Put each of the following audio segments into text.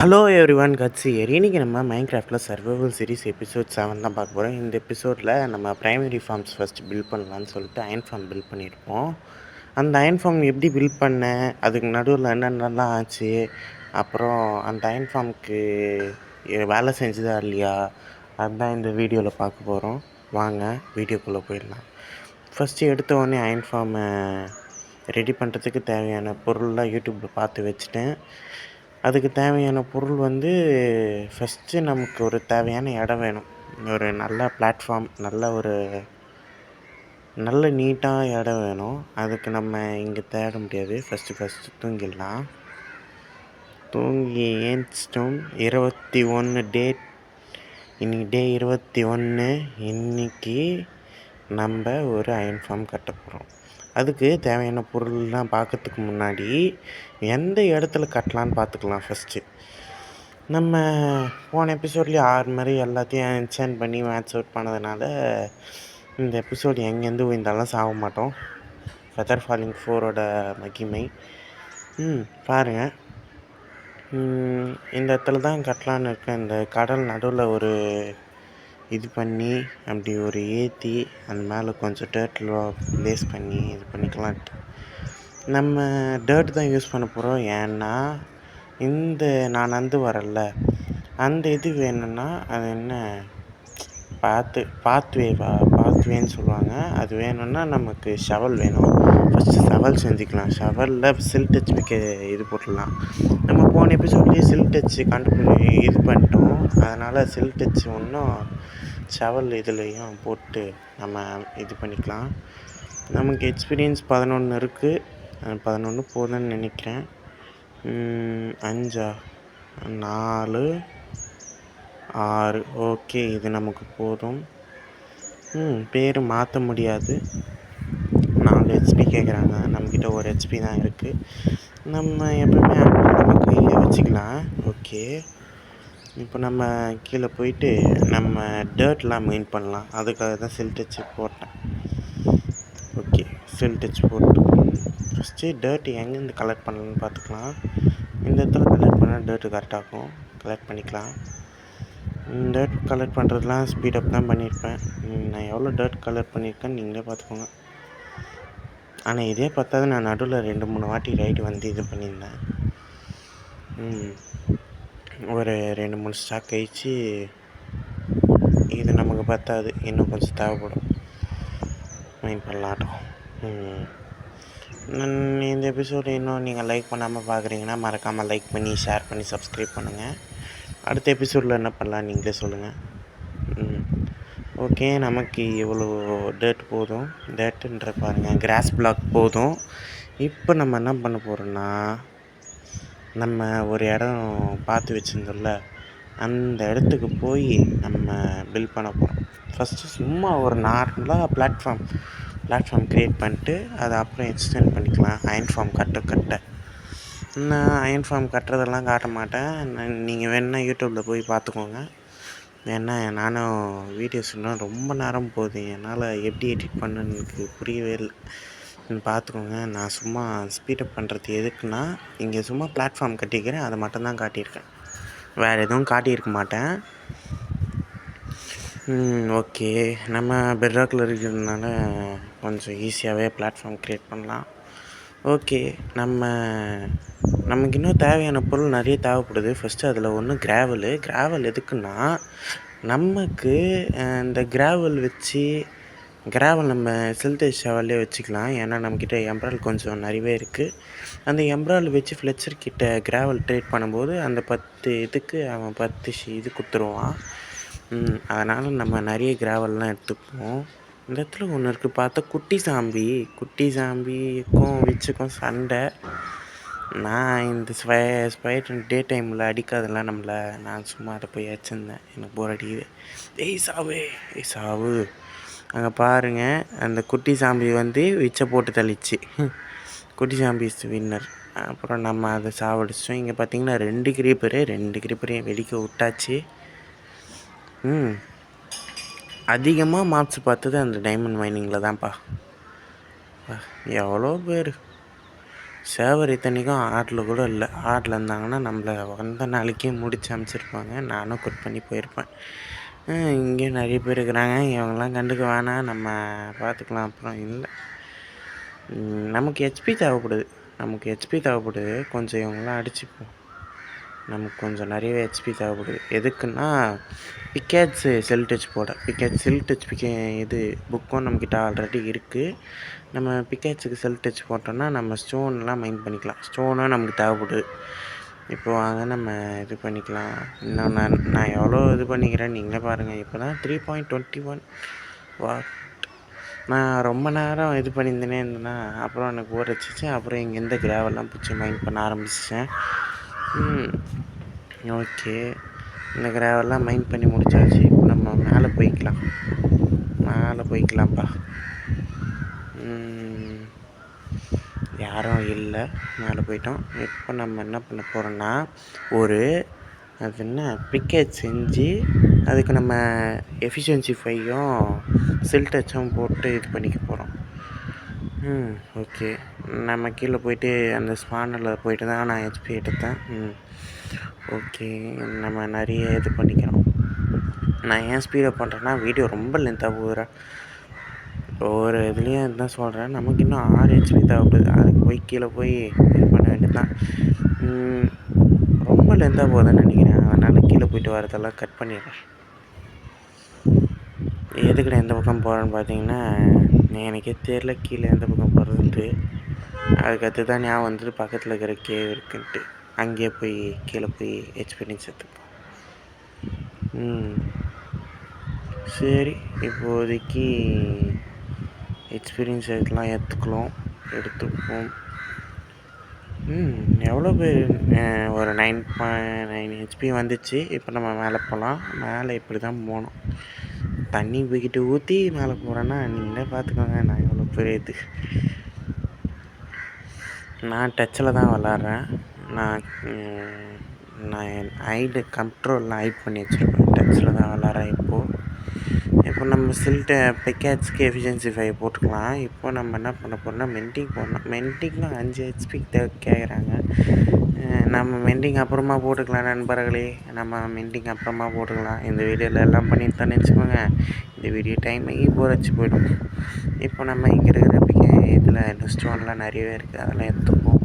Hello everyone, cuts here. இன்னைக்கு நம்ம மைன்கிராஃப்ட்டில் survival series episode 7 தான் பார்க்க போகிறோம். இந்த எபிசோடில் நம்ம பிரைமரி ஃபார்ம்ஸ் ஃபஸ்ட்டு பில்ட் பண்ணலான்னு சொல்லிட்டு அயன் ஃபார்ம் பில்ட் பண்ணியிருப்போம். அந்த அயன் ஃபார்ம் எப்படி பில்ட் பண்ணேன், அதுக்கு நடுவில் என்னென்னலாம் ஆச்சு, அப்புறம் அந்த அயன் ஃபார்முக்கு வேலை செஞ்சுதா இல்லையா, அதுதான் இந்த வீடியோவில் பார்க்க போகிறோம். வாங்க வீடியோக்குள்ளே போயிடலாம். ஃபஸ்ட்டு எடுத்த உடனே அயன் ஃபார்மை ரெடி பண்ணுறதுக்கு தேவையான பொருள்லாம் யூடியூப்பில் பார்த்து வச்சுட்டேன். அதுக்கு தேவையான பொருள் ஃபஸ்ட்டு நமக்கு ஒரு தேவையான இடம் வேணும். ஒரு நல்ல பிளாட்ஃபார்ம், நல்ல நீட்டான இடம் வேணும். அதுக்கு நம்ம இங்கே தேட முடியாது. ஃபஸ்ட்டு தூங்கிடலாம். தூங்கி ஏஞ்சிட்டோம். 21 டேட், இன்றைக்கி டே 21. இன்றைக்கி நம்ம ஒரு அயன் ஃபார்ம் கட்ட போகிறோம். அதுக்கு தேவையான பொருள்லாம் பார்க்கறதுக்கு முன்னாடி எந்த இடத்துல கட்டலான்னு பார்த்துக்கலாம். ஃபஸ்ட்டு நம்ம போன எபிசோட்லேயே 6 மாதிரி எல்லாத்தையும் என்சேன் பண்ணி மேட்ச் அவுட் பண்ணதுனால இந்த எபிசோடு எங்கேருந்து விழுந்தாலும் சாக மாட்டோம். ஃபெதர் ஃபாலிங் 4ஓட மகிமை. பாருங்கள், இந்த இடத்துல தான் கட்டலான்னு இருக்கேன். இந்த கடல் நடுவில் ஒரு இது பண்ணி அப்படி ஒரு ஏற்றி அந்த மேலே கொஞ்சம் டர்ட்டில் ப்ளேஸ் பண்ணி இது பண்ணிக்கலான்ட்டு. நம்ம டர்ட் தான் யூஸ் பண்ண போகிறோம். ஏன்னா இந்த நான் வரல அந்த இது வேணும்னா அது என்ன பாத்வேன்னு சொல்லுவாங்க. அது வேணும்னா நமக்கு ஷவல் வேணும். ஃபஸ்ட்டு ஷவல் செஞ்சுக்கலாம். ஷவலில் சில் டச் வைக்க இது போட்டுடலாம். நம்ம போன எபிசோட்லேயே சில் டச்சு இது பண்ணிட்டோம். அதனால் சில் டச் ஒன்றும் ஷவல் இதுலேயும் போட்டு நம்ம இது பண்ணிக்கலாம். நமக்கு எக்ஸ்பீரியன்ஸ் 11 இருக்குது. 11 போதும்னு நினைக்கிறேன். 5 4 6 ஓகே, இது நமக்கு போதும். பேர் மாற்ற முடியாது. 4 ஹெச்பி கேட்குறாங்க. நம்மக்கிட்ட ஒரு ஹெச்பி தான் இருக்குது. நம்ம எப்பவுமே நம்ம கையில் வச்சுக்கலாம். ஓகே, இப்போ நம்ம கீழே போயிட்டு நம்ம டர்ட்லாம் மெயின் பண்ணலாம். அதுக்காக தான் செல் டச்சு போட்டேன். ஓகே, செல் டச் போட்டு ஃபஸ்ட்டு டர்ட்டு எங்கேருந்து கலெக்ட் பண்ணலான்னு பார்த்துக்கலாம். இந்த இடத்துல கலெக்ட் பண்ணால் டர்ட்டு கரெக்டாகும். கலெக்ட் பண்ணிக்கலாம். டர்ட் கலெக்ட் பண்ணுறதுலாம் ஸ்பீடப் தான் பண்ணியிருப்பேன். நான் எவ்வளோ டர்ட் கலெக்ட் பண்ணியிருக்கேன்னு நீங்களே பார்த்துக்கோங்க. ஆனால் இதே பார்த்தாது, நான் நடுவில் 2-3 வாட்டி ரைடு இது பண்ணியிருந்தேன். ஒரு 2-3 ஸ்டாக் கழிச்சு இது நமக்கு பத்தாது, இன்னும் கொஞ்சம் தேவைப்படும். மைண்ட் பண்ணலாட்டும். இந்த எபிசோடு இன்னும் நீங்கள் லைக் பண்ணாமல் பார்க்குறீங்கன்னா மறக்காமல் லைக் பண்ணி ஷேர் பண்ணி சப்ஸ்கிரைப் பண்ணுங்கள். அடுத்த எபிசோடில் என்ன பண்ணலாம் நீங்களே சொல்லுங்கள். ஓகே, நமக்கு எவ்வளோ டேட் போதும், டேட்டுன்ற பாருங்கள், கிராஸ் பிளாக் போதும். இப்போ நம்ம என்ன பண்ண போகிறோன்னா, நம்ம ஒரு இடம் பார்த்து வச்சுருந்தோம்ல, அந்த இடத்துக்கு போய் நம்ம பில்ட் பண்ண போகிறோம். ஃபஸ்ட்டு சும்மா ஒரு நார்மலாக பிளாட்ஃபார்ம் க்ரியேட் பண்ணிட்டு அதை அப்புறம் எக்ஸ்டெண்ட் பண்ணிக்கலாம். அயன் ஃபார்ம் கட்ட நான் அயன் ஃபார்ம் கட்டுறதெல்லாம் காட்ட மாட்டேன். நீங்கள் வேணுன்னா யூடியூப்பில் போய் பார்த்துக்கோங்க. ஏன்னா நானும் வீடியோஸ் இன்னும் ரொம்ப நேரம் போகுது, என்னால் எப்படி எடிட் பண்ணுன்னு எனக்கு புரியவே இல்லை. பார்த்துக்கோங்க. நான் சும்மா ஸ்பீடப் பண்ணுறது எதுக்குன்னா, இங்கே சும்மா பிளாட்ஃபார்ம் கட்டிக்கிறேன், அதை மட்டும்தான் காட்டியிருக்கேன், வேறு எதுவும் காட்டியிருக்க மாட்டேன். ஓகே, நம்ம பெட்ராக்கில் இருக்கிறதுனால கொஞ்சம் ஈஸியாகவே பிளாட்ஃபார்ம் க்ரியேட் பண்ணலாம். ஓகே, நமக்கு இன்னும் தேவையான பொருள் நிறைய தேவைப்படுது. ஃபஸ்ட்டு அதில் ஒன்று கிராவல் எதுக்குன்னா, நமக்கு இந்த கிராவல் நம்ம சில்டேஜ் ஷவல்லே வச்சுக்கலாம். ஏன்னா நம்மக்கிட்ட எம்ப்ரால் கொஞ்சம் நிறையவே இருக்குது. அந்த எம்ப்ரால் வச்சு ஃப்ளெச்சர் கிட்ட கிராவல் ட்ரேட் பண்ணும்போது அந்த 10 இதுக்கு அவன் 10 இது கொடுத்துருவான். அதனால் நம்ம நிறைய கிராவல்லாம் எடுத்துப்போம். இந்த இடத்துல ஒன்று இருக்குது பார்த்தா, குட்டி சாம்பிக்கும் விச்சுக்கும் சண்டை. நான் இந்த ஸ்பைடர் டே டைமில் அடிக்காதெல்லாம் நம்மளை, நான் சும்மா அதை போய் வச்சுருந்தேன். எனக்கு போர் அடிக்குது. ஏய் சாவு அங்கே பாருங்கள், அந்த குட்டி சாம்பி விச்சை போட்டு தள்ளிச்சு. குட்டி சாம்பி இஸ் வின்னர். அப்புறம் நம்ம அதை சாவடிச்சோம். இங்கே பார்த்தீங்கன்னா 2 கிரீப்பரையும் வெடிக்க விட்டாச்சு. அதிகமாக மார்க்ஸ் பார்த்தது அந்த டைமண்ட் மைனிங்கில் தான்ப்பா. எவ்வளோ பேர் சர்வர் இத்தனைக்கும் ஆட்ல கூட இல்லை. ஆட்ல இருந்தாங்கன்னா நம்மள வந்த நாளைக்கே முடிச்சு அனுப்பிச்சிருப்பாங்க. நானும் குட் பண்ணி போயிருப்பேன். இங்கேயும் நிறைய பேர் இருக்கிறாங்க. இவங்கெல்லாம் கண்டுக்க வேணாம், நம்ம பார்த்துக்கலாம். அப்புறம் இல்லை, நமக்கு ஹெச்பி தேவைப்படுது. கொஞ்சம் இவங்களாம் அடிச்சுப்போம். நமக்கு கொஞ்சம் நிறையவே ஹெச்பி தேவைப்படுது. எதுக்குன்னா பிக்கேட்ஸு செல் டச் போட. செல் டச் இது புக்கும் நம்மக்கிட்ட ஆல்ரெடி இருக்குது. நம்ம பிக்கேட்ஸுக்கு செல் டச் போட்டோன்னா நம்ம ஸ்டோன்லாம் மைன் பண்ணிக்கலாம். ஸ்டோனும் நமக்கு தேவைப்படுது. இப்போ வாங்க நம்ம இது பண்ணிக்கலாம். இன்னும் நான் எவ்வளோ இது பண்ணிக்கிறேன் நீங்களே பாருங்கள். இப்போ தான் 3.21 வாட். நான் ரொம்ப நேரம் இது பண்ணியிருந்தேனே இருந்தேன்னா அப்புறம் எனக்கு போர் அடிச்சிச்சு. அப்புறம் இங்கேருந்து கிராவெல்லாம் பிடிச்சி மைண்ட் பண்ண ஆரம்பிச்சிட்டேன். ஓகே, இந்த கிராவெல்லாம் மைண்ட் பண்ணி முடிச்சாச்சு. இப்போ நம்ம மேலே போய்க்கலாம்ப்பா. யாரும் இல்லை, மேலே போயிட்டோம். இப்போ நம்ம என்ன பண்ண போகிறோன்னா அது என்ன பிக்கேட் செஞ்சு அதுக்கு நம்ம எஃபிஷியன்சி 5யும் செல் டச்சும் போட்டு இது பண்ணிக்க போகிறோம். ஓகே, நம்ம கீழே போயிட்டு அந்த ஸ்பானரில் போயிட்டு தான் நான் ஹெச்பி எடுத்தேன். ஓகே, நம்ம நிறைய இது பண்ணிக்கிறோம். நான் ஏன் ஸ்பீடப் பண்ணுறேன்னா வீடியோ ரொம்ப லென்த்தாக போகுதுடா. ஒவ்வொரு இதுலேயும் இதுதான் சொல்கிறேன். நமக்கு இன்னும் 6 ஹெச்பி தேவைப்படுது. அதுக்கு போய் கீழே போய் இது பண்ண வேண்டியது தான். ரொம்ப லென்த்தாக போகுதுன்னு நினைக்கிறேன். அதனால் கீழே போயிட்டு வரதெல்லாம் கட் பண்ணிடுறேன். எதுக்குடா எந்த பக்கம் போகிறேன்னு பார்த்தீங்கன்னா எனக்கே தெரியல கீழே எந்த பக்கம் போகிறதுன்ட்டு. அதுக்கடுத்து தான் ஞாபகம் வந்துட்டு பக்கத்தில் இருக்கிற கேவ் இருக்குன்ட்டு அங்கேயே போய் கீழே போய் எக்ஸ்பீரியன்ஸ் எடுத்துப்போம். சரி, இப்போதைக்கு எக்ஸ்பீரியன்ஸ் எடுத்துப்போம். எவ்வளோ பேர்? ஒரு 9.9 ஹெச்பி வந்துச்சு. இப்போ நம்ம மேலே போகலாம். மேலே இப்படி தான் போகணும். தண்ணி போய்கிட்டு ஊற்றி மேலே போகிறேன்னா நீங்களே பார்த்துக்கோங்க நான் எவ்வளோ பெரிய இது. நான் டச்சில் தான் விளாட்றேன். நான் என் ஐடு கண்ட்ரோல்லாம் ஹைட் பண்ணி வச்சுருப்பேன். டச்சில் தான் விளாட்றேன். இப்போ நம்ம பிக்கேட்ஸ்க்கு எஃபிஷியன்சி 5 போட்டுக்கலாம். இப்போ நம்ம என்ன பண்ண போகிறோம்னா மென்டிங் போடணும். மென்டிங்லாம் 5 ஹெச்பி கேட்குறாங்க. நம்ம மென்டிங் அப்புறமா போட்டுக்கலாம் நண்பர்களே. இந்த வீடியோவில் எல்லாம் பண்ணிட்டு வச்சுக்கோங்க. இந்த வீடியோ டைமைக்கு போரச்சு போய்டும். இப்போ நம்ம இங்கே இருக்கிற இதில் ஸ்டோன்லாம் நிறையவே இருக்குது. அதெல்லாம் எடுத்துப்போம்.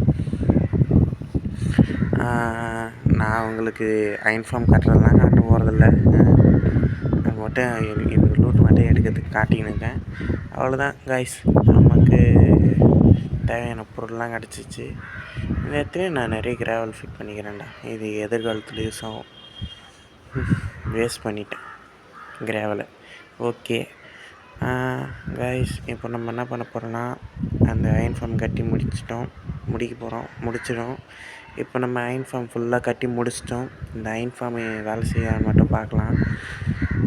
நான் உங்களுக்கு ஐன்ஃபார்ம் கட்டுறதுலாம் காட்ட போகிறதில்ல. மட்டும் இது லூட் மட்டும் எடுக்கிறதுக்கு காட்டிக்கினுக்கேன். அவ்வளோதான் காய்ஸ், நமக்கு தேவையான பொருள்லாம் கிடச்சிச்சு. இந்த இடத்துல நான் நிறைய கிராவல் ஃபிட் பண்ணிக்கிறேன்டா. இது எதிர்காலத்தில் யூஸ் ஆகும். வேஸ்ட் பண்ணிட்டேன் கிராவலை. ஓகே காய்ஸ், இப்போ நம்ம என்ன பண்ண போகிறோன்னா அந்த அயன் ஃபார்ம் கட்டி முடிச்சிடும். இப்போ நம்ம அயன் ஃபார்ம் ஃபுல்லாக கட்டி முடிச்சிட்டோம். இந்த அயன் ஃபார்ம் வேலை செய்ய மட்டும் பார்க்கலாம்.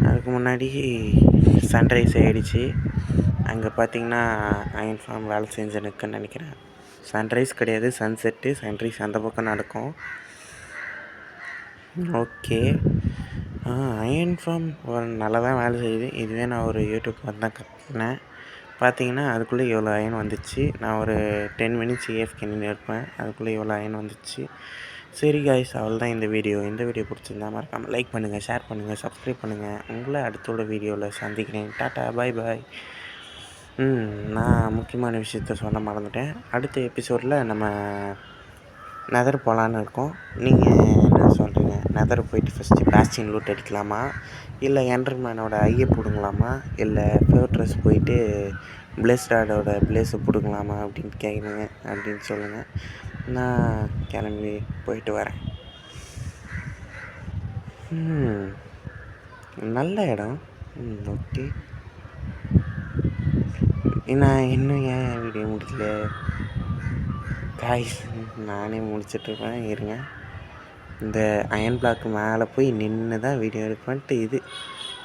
அதுக்கு முன்னாடி சன்ரைஸ் ஆகிடுச்சு. அங்கே பார்த்திங்கன்னா அயன் ஃபார்ம் வேலை செஞ்சுனுக்குன்னு நினைக்கிறேன். சன்ரைஸ் கிடையாது, சன்செட்டு. சன்ரைஸ் அந்த பக்கம் நடக்கும். ஓகே, அயன் ஃபார்ம் நல்லா தான் வேலை செய்யுது. இதுவே நான் ஒரு யூடியூப் பார்த்து தான் கட்டினேன். பார்த்தீங்கன்னா அதுக்குள்ளே இவ்வளோ அயன் வந்துச்சு. நான் ஒரு 10 மினிட்ஸ் ஏஎஃப்கே நின்று இருப்பேன். அதுக்குள்ளே இவ்வளோ அயன் வந்துச்சு. சரி காய்ஸ், அவ்வளோதான் இந்த வீடியோ பிடிச்சிருந்தா மறக்காமல் லைக் பண்ணுங்கள், ஷேர் பண்ணுங்கள், சப்ஸ்கிரைப் பண்ணுங்கள். உங்களை அடுத்தோட வீடியோவில் சந்திக்கிறேன். டாட்டா, பாய் பாய். நான் முக்கியமான விஷயத்த சொல்ல மறந்துட்டேன். அடுத்த எபிசோடில் நம்ம நெதர் போகலான்னு இருக்கோம். நீங்கள் என்ன சொல்கிறீங்க? நெதர் போயிட்டு ஃபஸ்ட்டு பேஸ்டின் லூட் அடிக்கலாமா, இல்லை என்டர்மேனோட ஐயை பிடுங்கலாமா, இல்லை ஃபோர்ட்ரஸ் போயிட்டு பிளேஸ்டாடோட பிளேஸை பிடுங்கலாமா அப்படின்னு சொல்லுங்கள். நான் கிளம்பி போயிட்டு வரேன். நல்ல இடம். ஓகே, நான் இன்னும் ஏன் வீடியோ முடியல காய்ஸ்? நானே முடிச்சிட்ருப்பேன், இருங்க. இந்த அயன் பிளாக்கு மேலே போய் நின்று தான் வீடியோ எடுப்பேன்ட்டு இது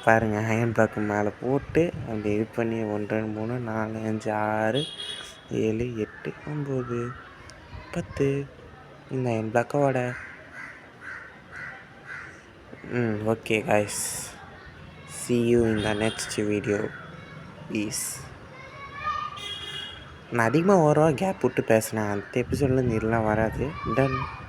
பாருங்கள். அயன் பிளாக்கு மேலே போட்டு அப்படி இது பண்ணி 1 2 3 4 5 6 7 8 9 10 இந்த அயன் பிளாக்கோட. Okay guys, see you in the next video. Peace. நான் அதிகமாக ஓவரா கேப் விட்டு பேசினேன். அடுத்த எபிசோட்லேருந்து இதெல்லாம் வராது. டன்.